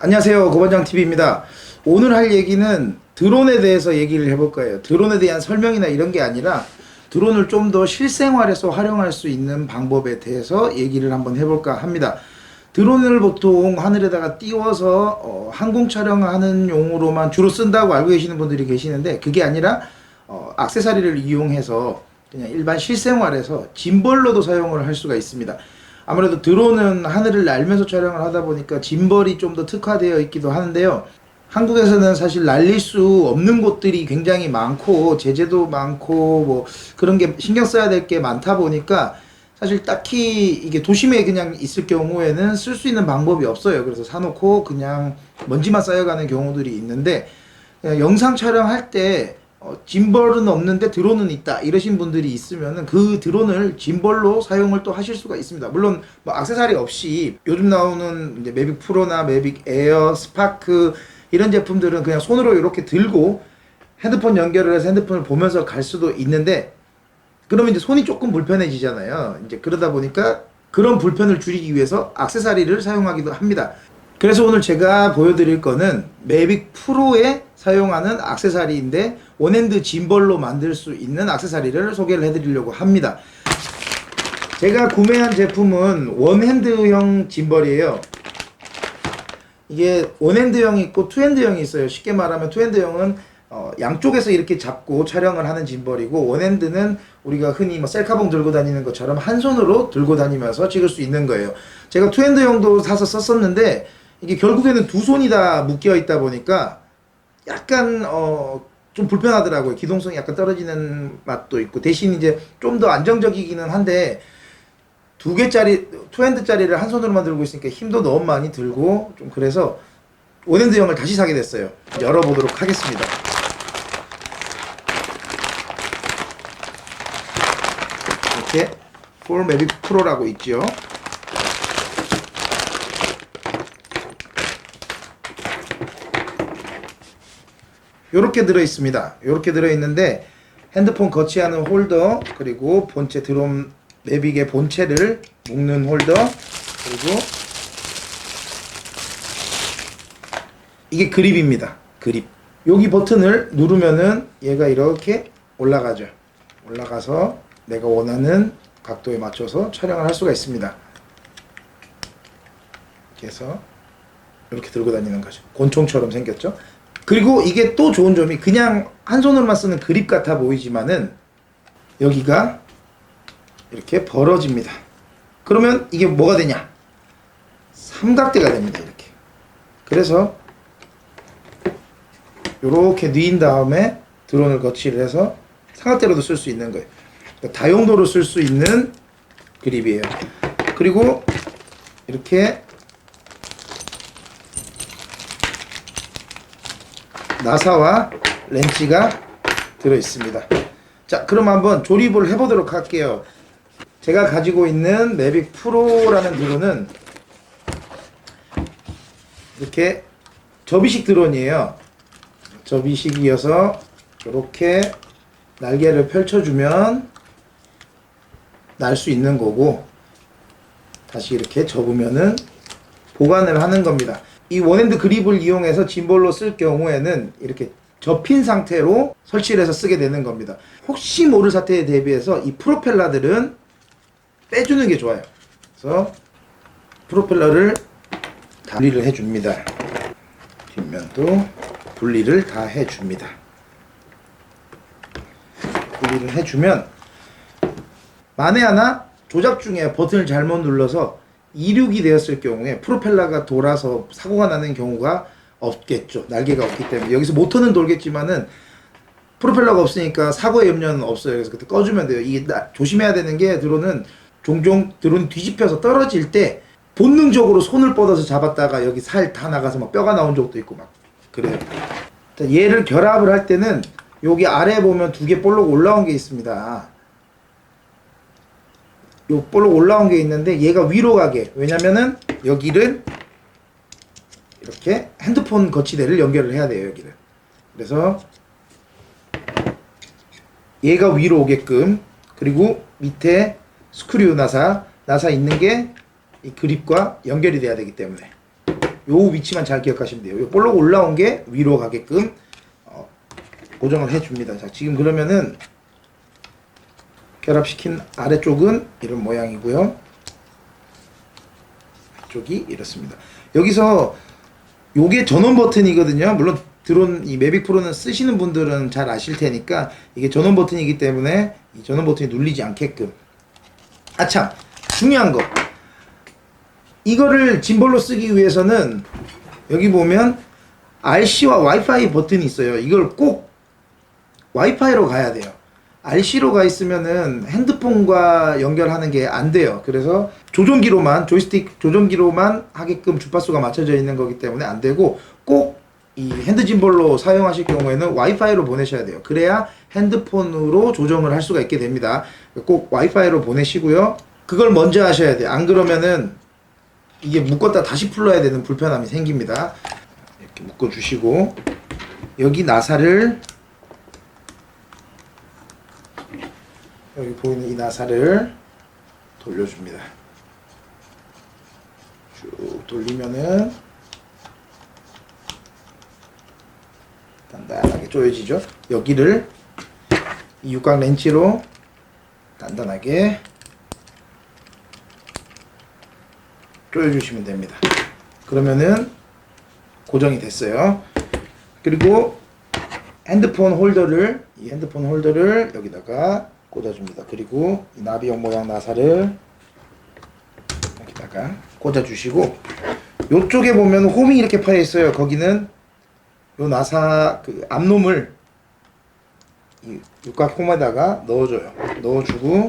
안녕하세요, 고반장TV입니다. 오늘 할 얘기는 드론에 대해서 얘기를 해볼 거예요. 드론에 대한 설명이나 이런 게 아니라 드론을 좀 더 실생활에서 활용할 수 있는 방법에 대해서 얘기를 한번 해볼까 합니다. 드론을 보통 하늘에다가 띄워서 항공 촬영하는 용으로만 주로 쓴다고 알고 계시는 분들이 계시는데, 그게 아니라 액세서리를 이용해서 그냥 일반 실생활에서 짐벌로도 사용을 할 수가 있습니다. 아무래도 드론은 하늘을 날면서 촬영을 하다 보니까 짐벌이 좀 더 특화되어 있기도 하는데요. 한국에서는 사실 날릴 수 없는 곳들이 굉장히 많고 제재도 많고 뭐 그런 게 신경 써야 될 게 많다 보니까 사실 딱히 이게 도심에 그냥 있을 경우에는 쓸 수 있는 방법이 없어요. 그래서 사놓고 그냥 먼지만 쌓여가는 경우들이 있는데, 그냥 영상 촬영할 때 짐벌은 없는데 드론은 있다 이러신 분들이 있으면은 그 드론을 짐벌로 사용을 또 하실 수가 있습니다. 물론 뭐 액세서리 없이 요즘 나오는 이제 매빅 프로나 매빅 에어, 스파크 이런 제품들은 그냥 손으로 이렇게 들고 핸드폰 연결을 해서 핸드폰을 보면서 갈 수도 있는데, 그러면 이제 손이 조금 불편해지잖아요. 이제 그러다 보니까 그런 불편을 줄이기 위해서 액세서리를 사용하기도 합니다. 그래서 오늘 제가 보여드릴 거는 매빅 프로에 사용하는 액세서리인데 원핸드 짐벌로 만들 수 있는 액세서리를 소개를 해드리려고 합니다. 제가 구매한 제품은 원핸드형 짐벌이에요. 이게 원핸드형이 있고 투핸드형이 있어요. 쉽게 말하면 투핸드형은 양쪽에서 이렇게 잡고 촬영을 하는 짐벌이고, 원핸드는 우리가 흔히 뭐 셀카봉 들고 다니는 것처럼 한 손으로 들고 다니면서 찍을 수 있는 거예요. 제가 투핸드형도 사서 썼었는데 이게 결국에는 두 손이 다 묶여 있다 보니까 약간 좀 불편하더라고요. 기동성이 약간 떨어지는 맛도 있고, 대신 이제 좀 더 안정적이기는 한데 두 개짜리 투핸드짜리를 한 손으로만 들고 있으니까 힘도 너무 많이 들고 좀 그래서 원핸드형을 다시 사게 됐어요. 열어보도록 하겠습니다. 이렇게 폴 매빅 프로라고 있죠. 요렇게 들어있습니다. 요렇게 들어있는데 핸드폰 거치하는 홀더, 그리고 본체 드론 매빅의 본체를 묶는 홀더, 그리고 이게 그립입니다. 그립. 여기 버튼을 누르면은 얘가 이렇게 올라가죠. 올라가서 내가 원하는 각도에 맞춰서 촬영을 할 수가 있습니다. 이렇게 해서 이렇게 들고 다니는 거죠. 권총처럼 생겼죠. 그리고 이게 또 좋은 점이, 그냥 한 손으로만 쓰는 그립 같아 보이지만은 여기가 이렇게 벌어집니다. 그러면 이게 뭐가 되냐? 삼각대가 됩니다. 이렇게. 그래서 이렇게 뉘인 다음에 드론을 거치를 해서 삼각대로도 쓸 수 있는 거예요. 그러니까 다용도로 쓸 수 있는 그립이에요. 그리고 이렇게 나사와 렌치가 들어 있습니다. 자, 그럼 한번 조립을 해보도록 할게요. 제가 가지고 있는 매빅 프로라는 드론은 이렇게 접이식 드론이에요. 접이식이어서 이렇게 날개를 펼쳐주면 날 수 있는 거고, 다시 이렇게 접으면은 보관을 하는 겁니다. 이 원핸드 그립을 이용해서 짐벌로 쓸 경우에는 이렇게 접힌 상태로 설치를 해서 쓰게 되는 겁니다. 혹시 모를 사태에 대비해서 이 프로펠러들은 빼주는 게 좋아요. 그래서 프로펠러를 다 분리를 해줍니다. 뒷면도 분리를 다 해줍니다. 분리를 해주면 만에 하나 조작 중에 버튼을 잘못 눌러서 이륙이 되었을 경우에 프로펠러가 돌아서 사고가 나는 경우가 없겠죠. 날개가 없기 때문에. 여기서 모터는 돌겠지만은 프로펠러가 없으니까 사고의 염려는 없어요. 그래서 그때 꺼주면 돼요. 이게 조심해야 되는 게, 드론은 종종 드론이 뒤집혀서 떨어질 때 본능적으로 손을 뻗어서 잡았다가 여기 살 다 나가서 막 뼈가 나온 적도 있고 막 그래요. 얘를 결합을 할 때는 여기 아래 보면 두 개 볼록 올라온 게 있습니다. 요 볼록 올라온 게 있는데 얘가 위로 가게, 왜냐면은 여기를 이렇게 핸드폰 거치대를 연결을 해야 돼요. 여기를. 그래서 얘가 위로 오게끔, 그리고 밑에 스크류 나사 있는 게 이 그립과 연결이 돼야 되기 때문에 요 위치만 잘 기억하시면 돼요. 요 볼록 올라온 게 위로 가게끔 고정을 해줍니다. 자, 지금 그러면은 결합시킨 아래쪽은 이런 모양이고요. 쪽이 이렇습니다. 여기서 요게 전원 버튼이거든요. 물론 드론 이 매빅 프로는 쓰시는 분들은 잘 아실 테니까 이게 전원 버튼이기 때문에 이 전원 버튼이 눌리지 않게끔. 아참 중요한 거, 이거를 짐볼로 쓰기 위해서는 여기 보면 RC와 와이파이 버튼이 있어요. 이걸 꼭 와이파이로 가야 돼요. RC로 가 있으면은 핸드폰과 연결하는 게 안 돼요. 그래서 조종기로만, 조이스틱 조종기로만 하게끔 주파수가 맞춰져 있는 거기 때문에 안 되고, 꼭 이 핸드 짐볼로 사용하실 경우에는 와이파이로 보내셔야 돼요. 그래야 핸드폰으로 조정을 할 수가 있게 됩니다. 꼭 와이파이로 보내시고요. 그걸 먼저 하셔야 돼요. 안 그러면은 이게 묶었다 다시 풀러야 되는 불편함이 생깁니다. 이렇게 묶어 주시고, 여기 나사를, 여기 보이는 이 나사를 돌려줍니다. 쭉 돌리면은 단단하게 조여지죠. 여기를 이 육각 렌치로 단단하게 조여주시면 됩니다. 그러면은 고정이 됐어요. 그리고 핸드폰 홀더를, 이 핸드폰 홀더를 여기다가 꽂아줍니다. 그리고 이 나비형 모양 나사를 여기다가 꽂아주시고, 요쪽에 보면 홈이 이렇게 파여 있어요. 거기는 요 나사 그 앞놈을 이 육각 홈에다가 넣어줘요. 넣어주고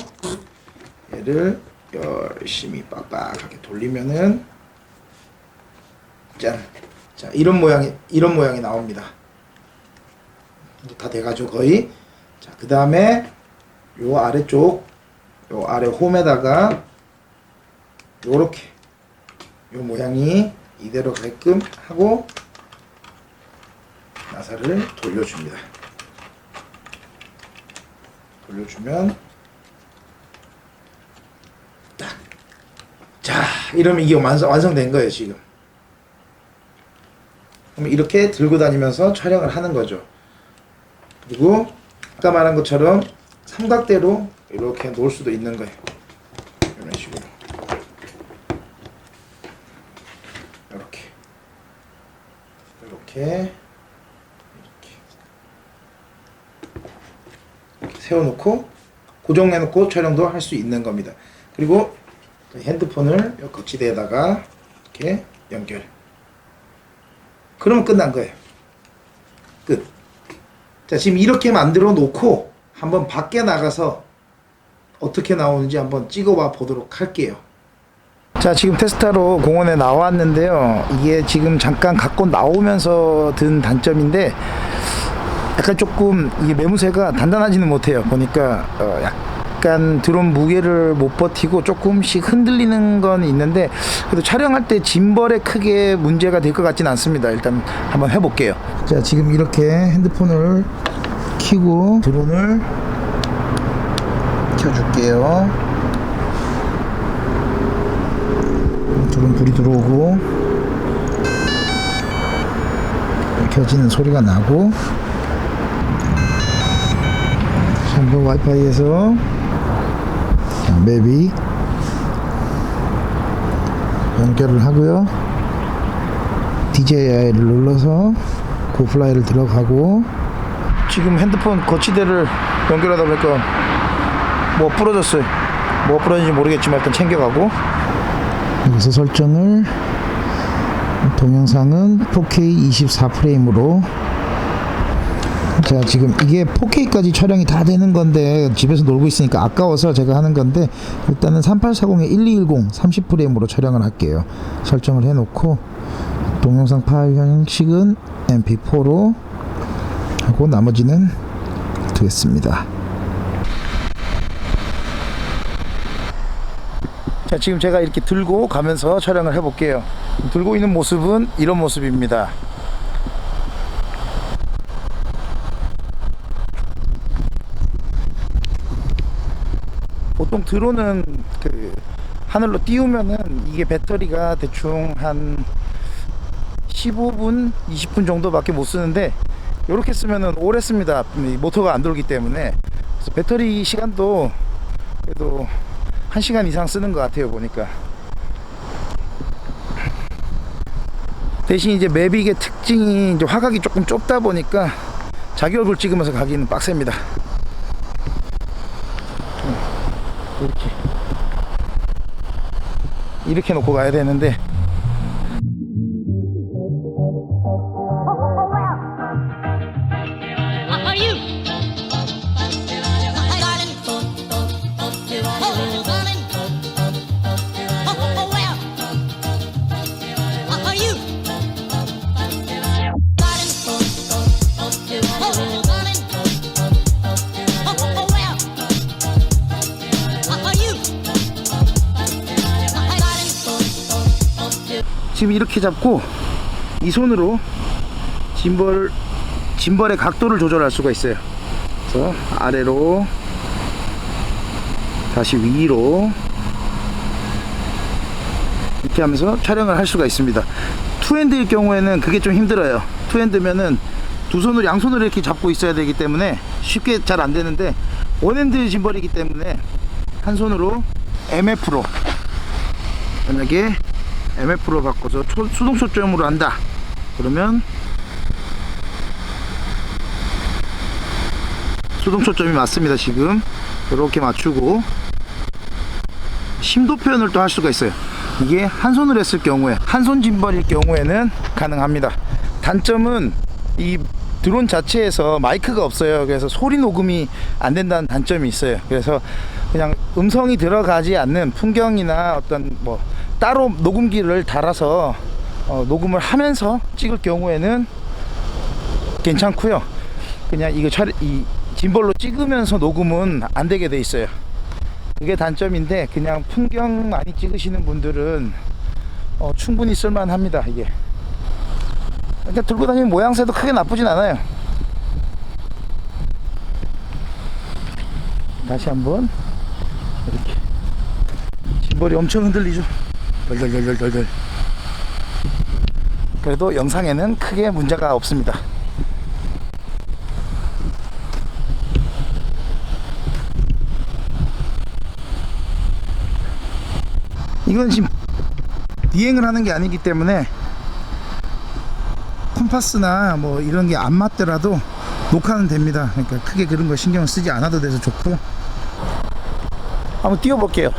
얘를 열심히 빡빡하게 돌리면은 짠, 자 이런 모양이 나옵니다. 다 돼가지고 거의. 자, 그 다음에 요 아래쪽, 요 아래 홈에다가 요렇게 요 모양이 이대로 가게끔 하고 나사를 돌려줍니다. 돌려주면 딱, 자 이러면 이게 완성된 거예요. 지금 그럼 이렇게 들고 다니면서 촬영을 하는 거죠. 그리고 아까 말한 것처럼 삼각대로 이렇게 놓을 수도 있는 거예요. 이런 식으로 이렇게 세워놓고 고정해놓고 촬영도 할 수 있는 겁니다. 그리고 핸드폰을 이 거치대에다가 이렇게 연결. 그러면 끝난 거예요. 끝. 자, 지금 이렇게 만들어 놓고 한번 밖에 나가서 어떻게 나오는지 한번 찍어봐 보도록 할게요. 자, 지금 테스트하러 공원에 나왔는데요. 이게 지금 잠깐 갖고 나오면서 든 단점인데, 약간 조금 이게 매무새가 단단하지는 못해요. 보니까 약간 드론 무게를 못 버티고 조금씩 흔들리는 건 있는데, 그래도 촬영할 때 짐벌에 크게 문제가 될 것 같지는 않습니다. 일단 한번 해볼게요. 자, 지금 이렇게 핸드폰을 켜고 드론을 켜줄게요. 드론 불이 들어오고 켜지는 소리가 나고, 한번 와이파이에서 맵이 연결을 하고요. DJI를 눌러서 고플라이를 들어가고, 지금 핸드폰 거치대를 연결하다 보니까 뭐 부러졌어요. 뭐 부러진지 모르겠지만 일단 챙겨가고, 여기서 설정을 동영상은 4K 24프레임으로. 자, 지금 이게 4K까지 촬영이 다 되는 건데 집에서 놀고 있으니까 아까워서 제가 하는 건데, 일단은 3840에 1210 30프레임으로 촬영을 할게요. 설정을 해놓고 동영상 파일 형식은 MP4로 하고 나머지는 두겠습니다. 자, 지금 제가 이렇게 들고 가면서 촬영을 해볼게요. 들고 있는 모습은 이런 모습입니다. 보통 드론은 그 하늘로 띄우면은 이게 배터리가 대충 한 15분 20분 정도밖에 못 쓰는데 이렇게 쓰면은 오래 씁니다. 이 모터가 안 돌기 때문에. 그래서 배터리 시간도 그래도 1시간 이상 쓰는 것 같아요 보니까. 대신 이제 매빅의 특징이 이제 화각이 조금 좁다 보니까 자기 얼굴 찍으면서 가기는 빡셉니다. 이렇게 놓고 가야 되는데 지금 이렇게 잡고 이 손으로 짐벌의 각도를 조절할 수가 있어요. 그래서 아래로 다시 위로 이렇게 하면서 촬영을 할 수가 있습니다. 투핸드일 경우에는 그게 좀 힘들어요. 투핸드면은 두 손으로 양손으로 이렇게 잡고 있어야 되기 때문에 쉽게 잘 안 되는데, 원핸드 짐벌이기 때문에 한 손으로 MF로, 만약에 MF로 바꿔서 수동 초점으로 한다 그러면 수동 초점이 맞습니다. 지금 이렇게 맞추고 심도 표현을 또 할 수가 있어요. 이게 한 손으로 했을 경우에, 한 손 짐벌일 경우에는 가능합니다. 단점은 이 드론 자체에서 마이크가 없어요. 그래서 소리 녹음이 안 된다는 단점이 있어요. 그래서 그냥 음성이 들어가지 않는 풍경이나 어떤 뭐 따로 녹음기를 달아서 녹음을 하면서 찍을 경우에는 괜찮고요. 그냥 이 짐벌로 찍으면서 녹음은 안 되게 돼 있어요. 그게 단점인데, 그냥 풍경 많이 찍으시는 분들은 충분히 쓸만합니다. 이게 그러니까 들고 다니는 모양새도 크게 나쁘진 않아요. 다시 한번 이렇게 짐벌이 엄청 흔들리죠. 덜덜덜덜덜. 그래도 영상에는 크게 문제가 없습니다. 이건 지금 비행을 하는 게 아니기 때문에 컴파스나 뭐 이런 게 안 맞더라도 녹화는 됩니다. 그러니까 크게 그런 거 신경 쓰지 않아도 돼서 좋고요. 한번 띄워볼게요.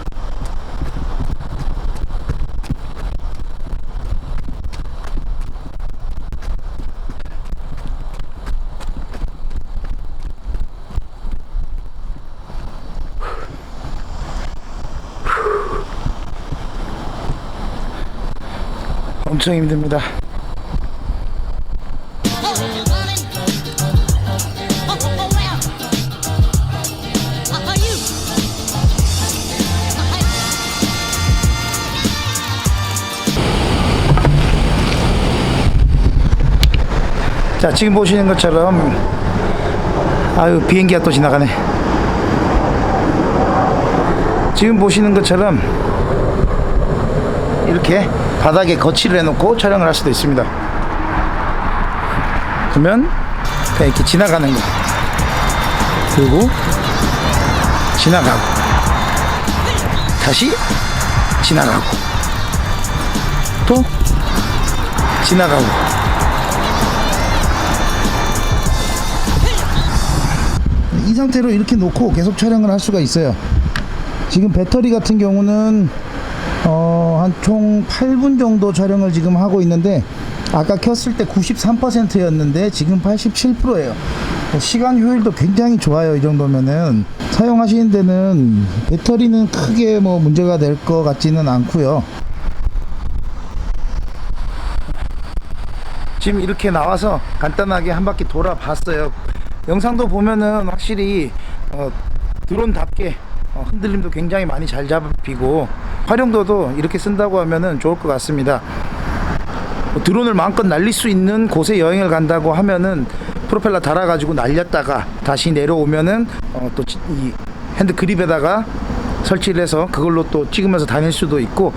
엄청 힘듭니다. 자, 지금 보시는 것처럼, 아유, 비행기가 또 지나가네. 지금 보시는 것처럼 이렇게 바닥에 거치를 해놓고 촬영을 할 수도 있습니다. 그러면 그냥 이렇게 지나가는 거, 그리고 지나가고 다시 지나가고 또 지나가고, 이 상태로 이렇게 놓고 계속 촬영을 할 수가 있어요. 지금 배터리 같은 경우는 한 총 8분 정도 촬영을 지금 하고 있는데, 아까 켰을 때 93%였는데 지금 87%예요. 시간 효율도 굉장히 좋아요. 이 정도면은 사용하시는 데는 배터리는 크게 뭐 문제가 될 것 같지는 않고요. 지금 이렇게 나와서 간단하게 한 바퀴 돌아봤어요. 영상도 보면은 확실히 드론답게 흔들림도 굉장히 많이 잘 잡히고, 활용도도 이렇게 쓴다고 하면은 좋을 것 같습니다. 드론을 마음껏 날릴 수 있는 곳에 여행을 간다고 하면은 프로펠러 달아가지고 날렸다가 다시 내려오면은 또 이 핸드 그립에다가 설치를 해서 그걸로 또 찍으면서 다닐 수도 있고,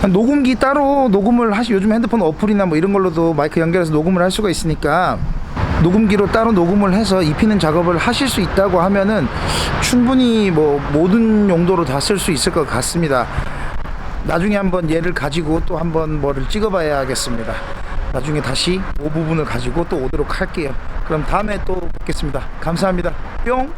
녹음기 따로 녹음을 요즘 핸드폰 어플이나 뭐 이런 걸로도 마이크 연결해서 녹음을 할 수가 있으니까 녹음기로 따로 녹음을 해서 입히는 작업을 하실 수 있다고 하면은 충분히 뭐 모든 용도로 다 쓸 수 있을 것 같습니다. 나중에 한번 얘를 가지고 또 한번 뭐를 찍어봐야겠습니다. 나중에 다시 그 부분을 가지고 또 오도록 할게요. 그럼 다음에 또 뵙겠습니다. 감사합니다. 뿅.